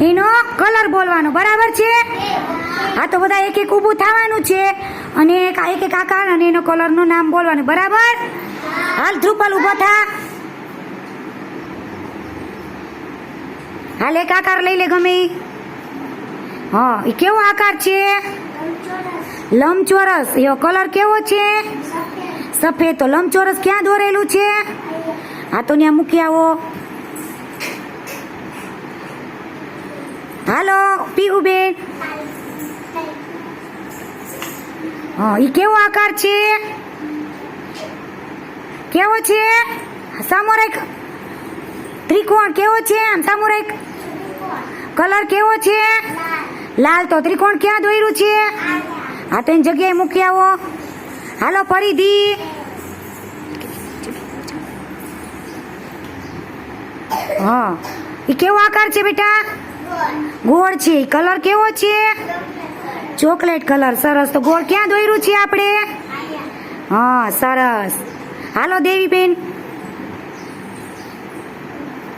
એનો કલર બોલવાનો, બરાબર છે? હા, તો બધા એક એક ઊભું થવાનું છે અને એક એક આકાર અને એનો કલરનું નામ બોલવાનું, બરાબર? હાલ ધ્રુપલ ઊભો થા. હાલ એક આકાર લઈ લે ગમે ઈ. હા, એ કેવો આકાર છે? લંબચોરસ. એવો કલર કેવો છે? સફેદ. તો લંબચોરસ ક્યાં દોરેલું છે? હા, તો ત્યાં મૂકી આવો. હાલો પીવું બેન. હા, એ કેવો આકાર છે? કેવો છે? સામોરેક ત્રિકોણ કેવો છે? આમ સામોરેક કલર કેવો છે? લાલ. તો ત્રિકોણ ક્યાં દોર્યું છે? હા, તો એની જગ્યાએ મૂકી આવો. હાલો પરિધિ. હા, એ કેવો આકાર છે બેટા? ગોળ છે. કલર કેવો છે? Chocolate colour. સરસ. તો ગોળ ક્યાં દોર્યું છે આપણે? હા, સરસ. હાલો દેવીબેન.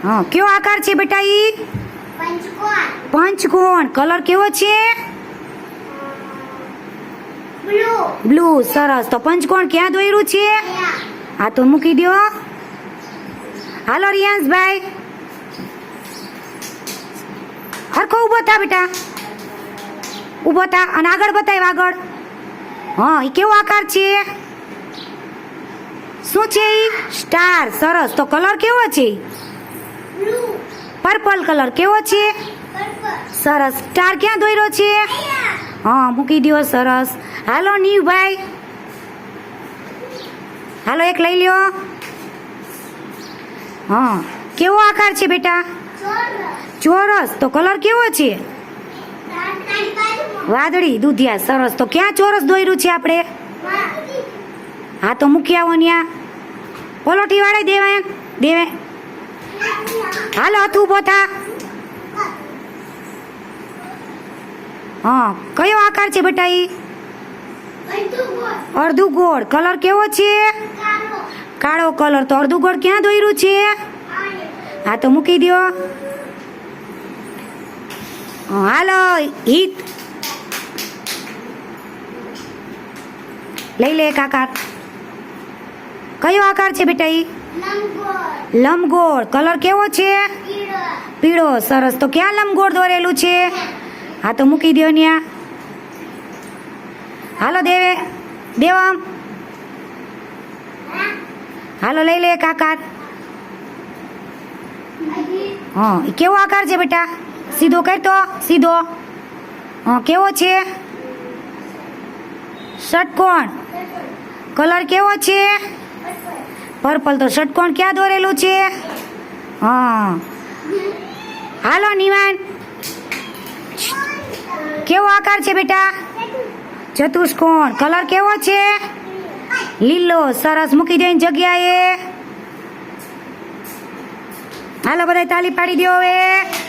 હા, કેવો આકાર છે બેટા? ઈ પંચકોણ. કલર કેવો છે? બ્લુ. સરસ. તો પંચકોણ ક્યાં દોર્યું છે? હા, તો મૂકી દો. હાલો રિયાંશભાઈ. હરખો ઊભો થા બેટા. ઊભો થા અને આગળ બતાવ. આગળ. હા, એ કેવો આકાર છે? શું છે ઈ? સ્ટાર. સરસ. તો કલર કેવો છે? Purple colour. કેવો છે? સરસ. સ્ટાર ક્યાં દોર્યો છે? હા, મૂકી દો. સરસ. હાલો નીવભાઈ. હાલો એક લઈ લ્યો. હા, કેવો આકાર છે બેટા? ચોરસ. તો કલર કેવો છે? વાદળી દૂધિયા. સરસ. તો ક્યાં ચોરસ દોર્યું છે આપણે? હા, તો મૂકી આવો ન્યા. પલોઠી વાળા દેવે. હાલો હાથ ઊભો થા. હા, કયો આકાર છે બેટા? ઈ અડધું ગોળ. કલર કેવો છે? કાળો કલર. તો અડધું ગોળ ક્યાં દોર્યું છે? હા, તો મૂકી દો. હાલો હિત લઈ લે એક આકાર. કયો આકાર છે બેટા? ઈ લંબગોળ. કલર કેવો છે? પીળો. સરસ. તો ક્યાં લંબગોળ દોરેલું છે? હા, તો મૂકી દો ન્યા. હાલો દેવમ. હાલો લઈ લે એક આકાર. હા, કેવો આકાર છે બેટા? સીધો કરતો. સીધો. હા, કેવો છે? ષટકોણ. કલર કેવો છે? પર્પલ. તો ષટકોણ ક્યાં દોરેલું છે? હા. હાલો નિવાન. કેવો આકાર છે બેટા? ચતુષ્કોણ. કલર કેવો છે? લીલો. સરસ. મૂકી દે જગ્યાએ. હાલો બધા તાલી પાડી દો હવે.